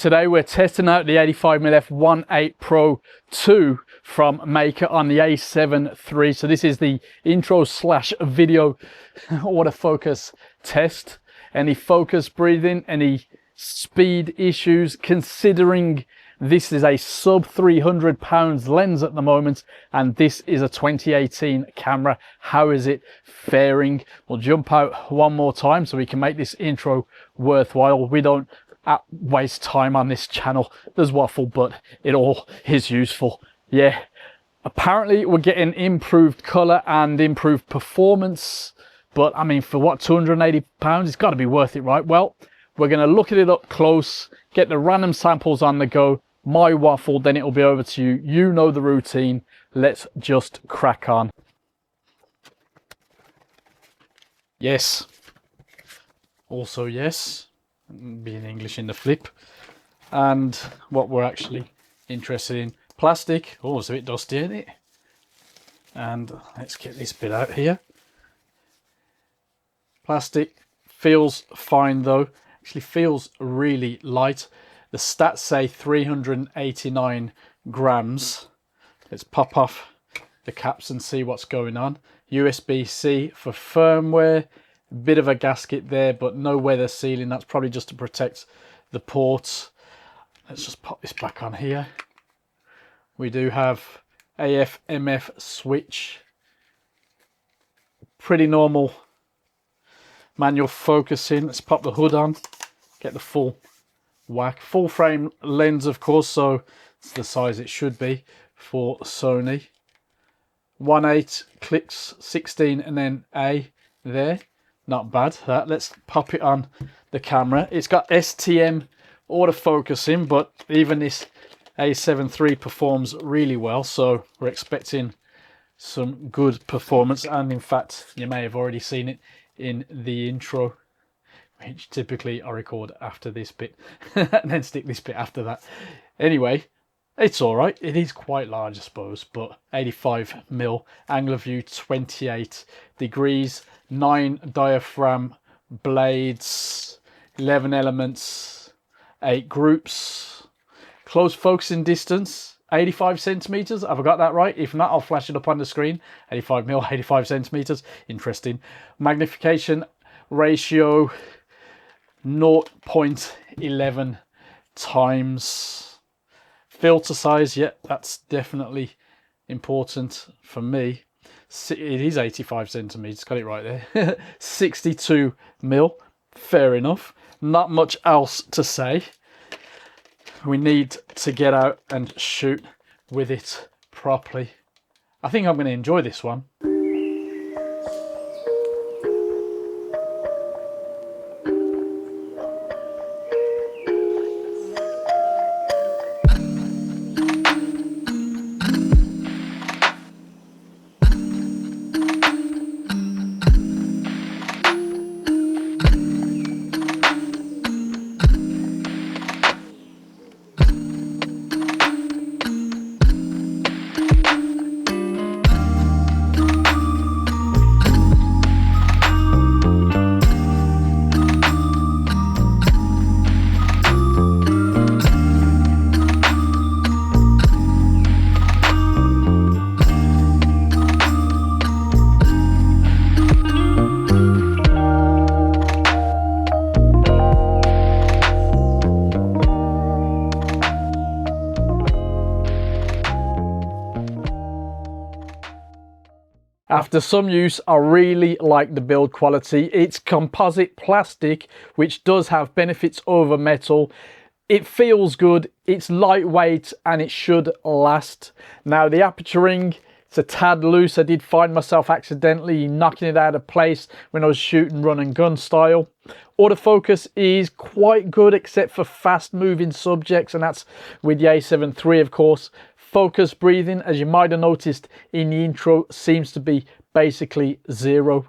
Today we're testing out the 85mm f1.8 Pro 2 from Meike on the A7 III. So this is the intro slash video autofocus test. Any focus breathing, any speed issues, considering this is a sub £300 lens at the moment and this is a 2018 camera. How is it faring? We'll jump out one more time so we can make this intro worthwhile. We don't waste time on this channel. There's waffle, but it all is useful. Yeah, apparently we're getting improved color and improved performance, but I mean, for what, £280, it's got to be worth it, right? Well, we're going to look at it up close, get the random samples on the go, my waffle, then it'll be over to you. You know the routine. Let's just crack on. Yes, also yes, being English in the flip. And what we're actually interested in, plastic. Oh, it's a bit dusty, isn't it? And let's get this bit out here. Plastic feels fine though, actually feels really light. The stats say 389 grams. Let's pop off the caps and see what's going on. USB-C for firmware. A bit of a gasket there, but no weather sealing. That's probably just to protect the ports. Let's just pop this back on here. We do have AF/MF switch. Pretty normal manual focusing. Let's pop the hood on, get the full whack. Full frame lens, of course, so it's the size it should be for Sony. 1.8 clicks, 16 and then A there. Not bad. Let's pop it on the camera. It's got STM autofocusing, but even this A7 III performs really well, so we're expecting some good performance. And in fact, you may have already seen it in the intro, which typically I record after this bit and then stick this bit after that. Anyway, it's all right. It is quite large, I suppose, but 85mm, angle of view 28 degrees, 9 diaphragm blades, 11 elements, 8 groups, close focusing distance 85 centimeters. Have I got that right? If not, I'll flash it up on the screen. 85mm, 85 centimeters. Interesting. Magnification ratio 0.11 times. Filter size, yeah, that's definitely important for me. It is 85 centimeters, got it right there. 62mm, fair enough. Not much else to say. We need to get out and shoot with it properly. I think I'm going to enjoy this one. After some use, I really like the build quality. It's composite plastic, which does have benefits over metal. It feels good, it's lightweight, and it should last. Now, the aperturing, it's a tad loose. I did find myself accidentally knocking it out of place when I was shooting run and gun style. Autofocus is quite good, except for fast moving subjects, and that's with the A7 III, of course. Focus breathing, as you might have noticed in the intro, seems to be basically zero.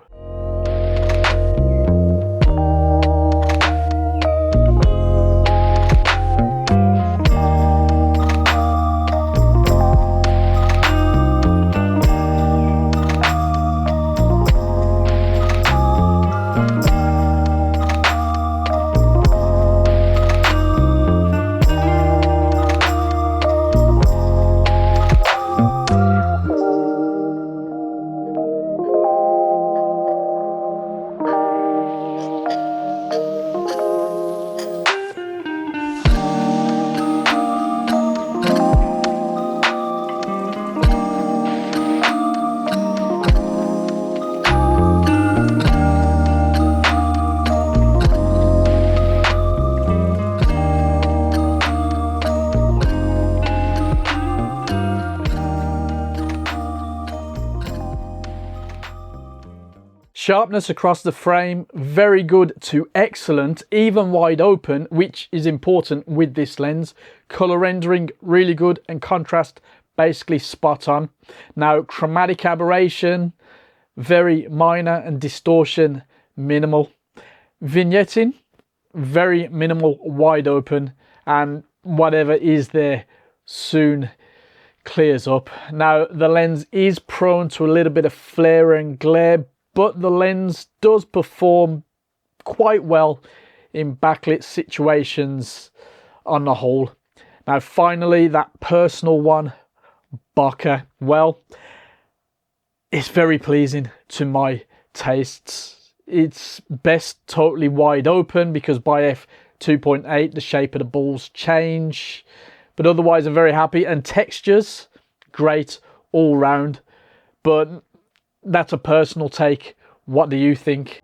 Sharpness across the frame, very good to excellent, even wide open, which is important with this lens. Color rendering, really good, and contrast, basically spot on. Now, chromatic aberration, very minor, and distortion, minimal. Vignetting, very minimal, wide open, and whatever is there soon clears up. Now, the lens is prone to a little bit of flare and glare, but the lens does perform quite well in backlit situations on the whole. Now, finally, that personal one, bokeh. Well, it's very pleasing to my tastes. It's best totally wide open because by f2.8 the shape of the balls change, but otherwise I'm very happy. And textures, great all round, but that's a personal take. What do you think?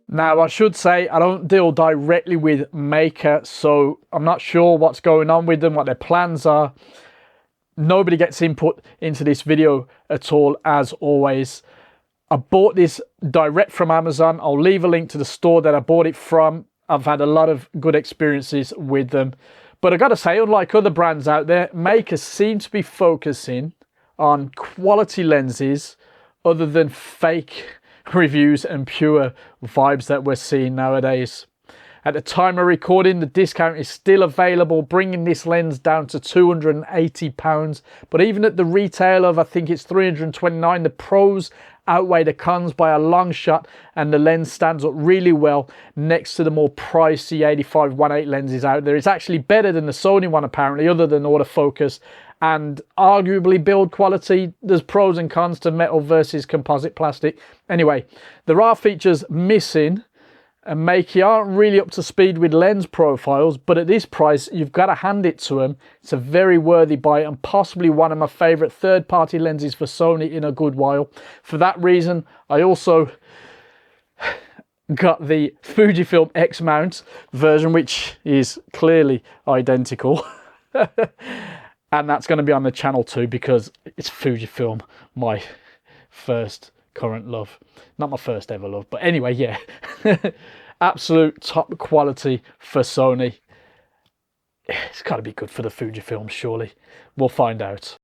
Now, I should say I don't deal directly with Meike, so I'm not sure what's going on with them, what their plans are. Nobody gets input into this video at all, as always. I bought this direct from Amazon. I'll leave a link to the store that I bought it from. I've had a lot of good experiences with them. But I gotta say, unlike other brands out there, Meike seem to be focusing on quality lenses other than fake reviews and pure vibes that we're seeing nowadays. At the time of recording, the discount is still available, bringing this lens down to £280. But even at the retail of, I think it's £329, the pros outweigh the cons by a long shot, and the lens stands up really well next to the more pricey 85-1.8 lenses out there. It's actually better than the Sony one, apparently, other than autofocus. And arguably build quality, there's pros and cons to metal versus composite plastic. Anyway, there are features missing, and Meike aren't really up to speed with lens profiles, but at this price, you've got to hand it to them. It's a very worthy buy and possibly one of my favorite third-party lenses for Sony in a good while. For that reason, I also got the Fujifilm X mount version, which is clearly identical. And that's going to be on the channel too, because it's Fujifilm, my first current love. Not my first ever love, but anyway, yeah. Absolute top quality for Sony. It's got to be good for the Fujifilm, surely. We'll find out.